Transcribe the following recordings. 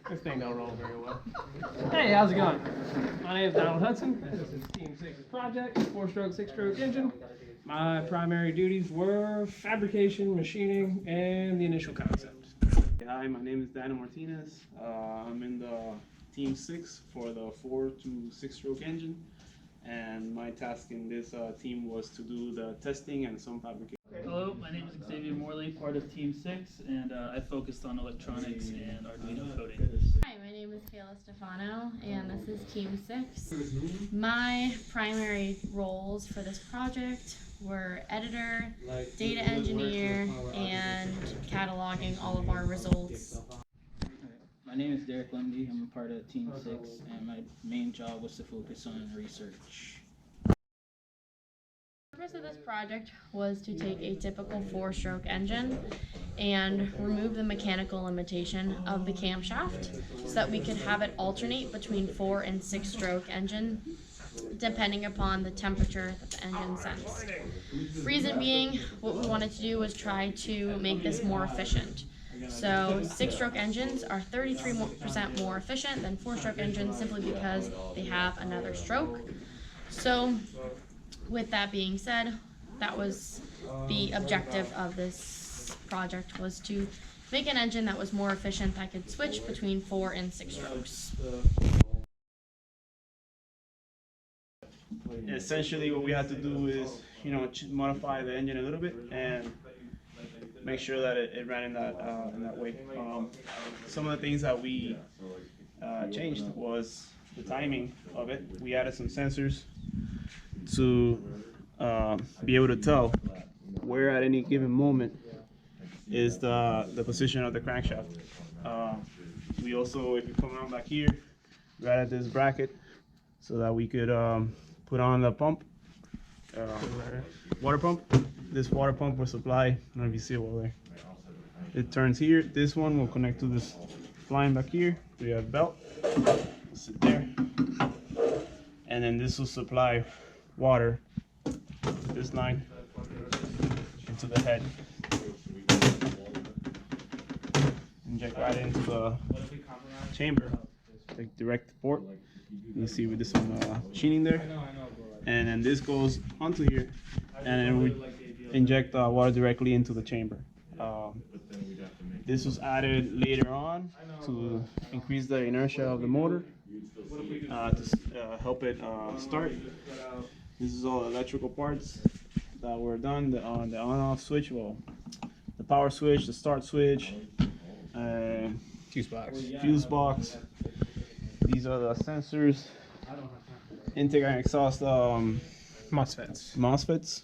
This thing don't roll very well. Hey, how's it going? My name is Donald Hudson. This is Team 6's project, 4-stroke, 6-stroke engine. My primary duties were fabrication, machining, and the initial concept. Hi, my name is Daniel Martinez. I'm in the Team 6 for the 4 to 6-stroke engine. And my task in this team was to do the testing and some fabrication. Hello, my name is Xavier Morley, part of Team 6, and I focused on electronics and Arduino coding. Hi, my name is Kayla Stefano, and this is Team 6. My primary roles for this project were editor, data engineer, and cataloging all of our results. My name is Derek Lundy. I'm a part of Team 6, and my main job was to focus on research. The purpose of this project was to take a typical 4-stroke engine and remove the mechanical limitation of the camshaft so that we could have it alternate between 4 and 6-stroke engine depending upon the temperature that the engine sensed. Reason being, what we wanted to do was try to make this more efficient. So 6-stroke engines are 33% more efficient than 4-stroke engines simply because they have another stroke. So with that being said, that was the objective of this project, was to make an engine that was more efficient that could switch between 4 and 6 strokes. Essentially, what we had to do is, modify the engine a little bit and make sure that it ran in that way. Some of the things that we changed was the timing of it. We added some sensors to be able to tell where at any given moment is the position of the crankshaft. We also, if you come around back here, we added this bracket so that we could put on the pump, water pump. This water pump will supply, I don't know if you see it well there. It turns here. This one will connect to this line back here. We have belt, sit there. And then this will supply water to this line into the head. Inject right into the chamber, like direct port. You see with this one machining there. And then this goes onto here, and then we inject water directly into the chamber. This was added later on to increase the inertia of the motor, to help it start. This is all electrical parts that were done. The on-off switch, the power switch, the start switch, fuse box. These are the sensors, intake and exhaust MOSFETs.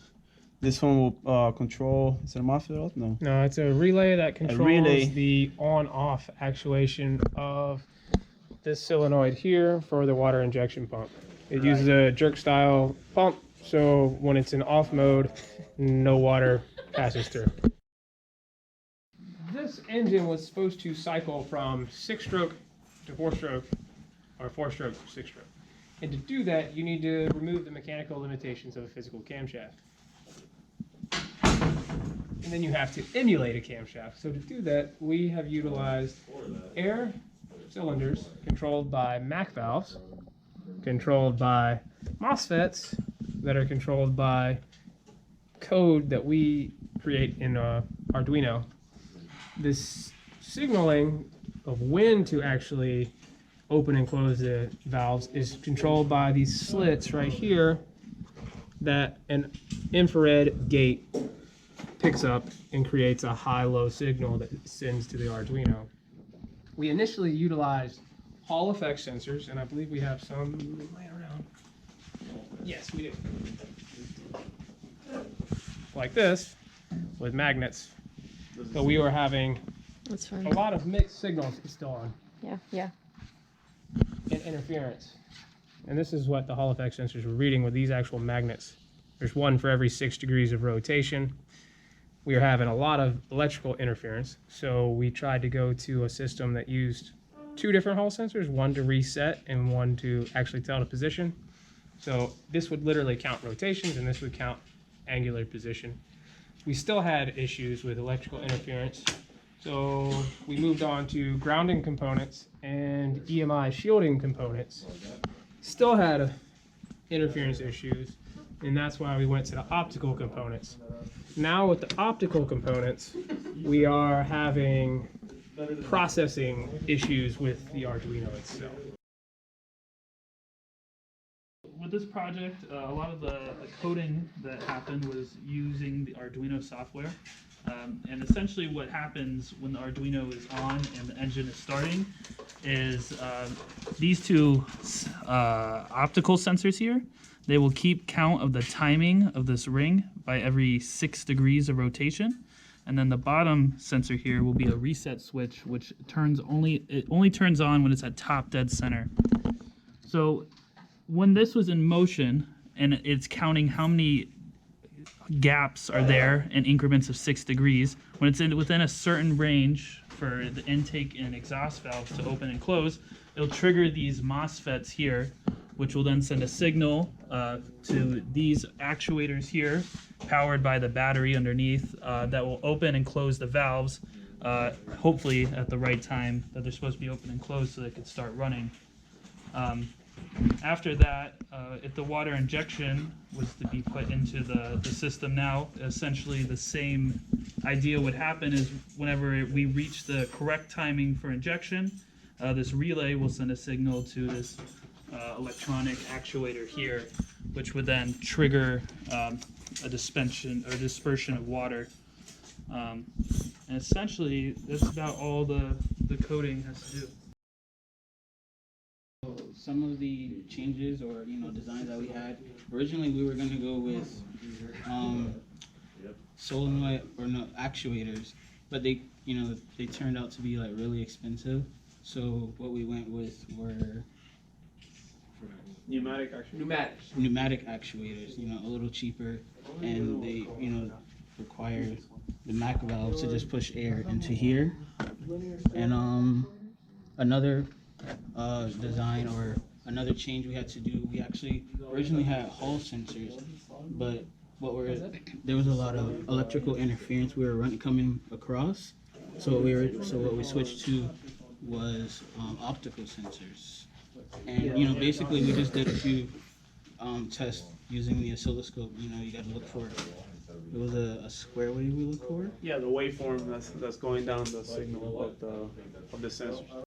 This one will control, is it a MOSFET? No. No, it's a relay that controls the on-off actuation of this solenoid here for the water injection pump. It uses a jerk-style pump, so when it's in off mode, no water passes through. This engine was supposed to cycle from 6-stroke to 4-stroke, or 4-stroke to 6-stroke. And to do that, you need to remove the mechanical limitations of a physical camshaft. And then you have to emulate a camshaft. So to do that, we have utilized air cylinders controlled by MAC valves, controlled by MOSFETs that are controlled by code that we create in Arduino. This signaling of when to actually open and close the valves is controlled by these slits right here that an infrared gate picks up and creates a high-low signal that it sends to the Arduino. We initially utilized Hall effect sensors, and I believe we have some laying around. Yes, we do. Like this, with magnets. But we were having a lot of mixed signals. It's still on. Yeah. And interference. And this is what the Hall effect sensors were reading with these actual magnets. There's one for every 6 degrees of rotation. We were having a lot of electrical interference, so we tried to go to a system that used 2 different Hall sensors, one to reset and one to actually tell the position. So this would literally count rotations and this would count angular position. We still had issues with electrical interference, So we moved on to grounding components and EMI shielding components. Still had interference issues, and that's why we went to the optical components. Now with the optical components, we are having processing issues with the Arduino itself. With this project, a lot of the coding that happened was using the Arduino software. And essentially what happens when the Arduino is on and the engine is starting is these two optical sensors here, they will keep count of the timing of this ring by every 6 degrees of rotation. And then the bottom sensor here will be a reset switch, which only turns on when it's at top dead center. So when this was in motion and it's counting how many gaps are there in increments of 6 degrees, when it's within a certain range for the intake and exhaust valves to open and close, it'll trigger these MOSFETs here, which will then send a signal to these actuators here, powered by the battery underneath, that will open and close the valves, hopefully at the right time that they're supposed to be open and closed so they could start running. After that, if the water injection was to be put into the system now, essentially the same idea would happen is whenever we reach the correct timing for injection, this relay will send a signal to this electronic actuator here, which would then trigger a dispersion of water. And essentially, that's about all the coding has to do. Some of the changes or designs that we had, originally we were going to go with solenoid or no actuators, but they turned out to be like really expensive. So what we went with were Pneumatic actuators, a little cheaper, and they require the MAC valve to just push air into here. And another design or another change we had to do, we actually originally had Hall sensors, but there was a lot of electrical interference we were coming across, so what we switched to was optical sensors. And basically we just did a few tests using the oscilloscope. You got to look for it was a square wave we looked for. Yeah, the waveform that's going down the signal of the sensors.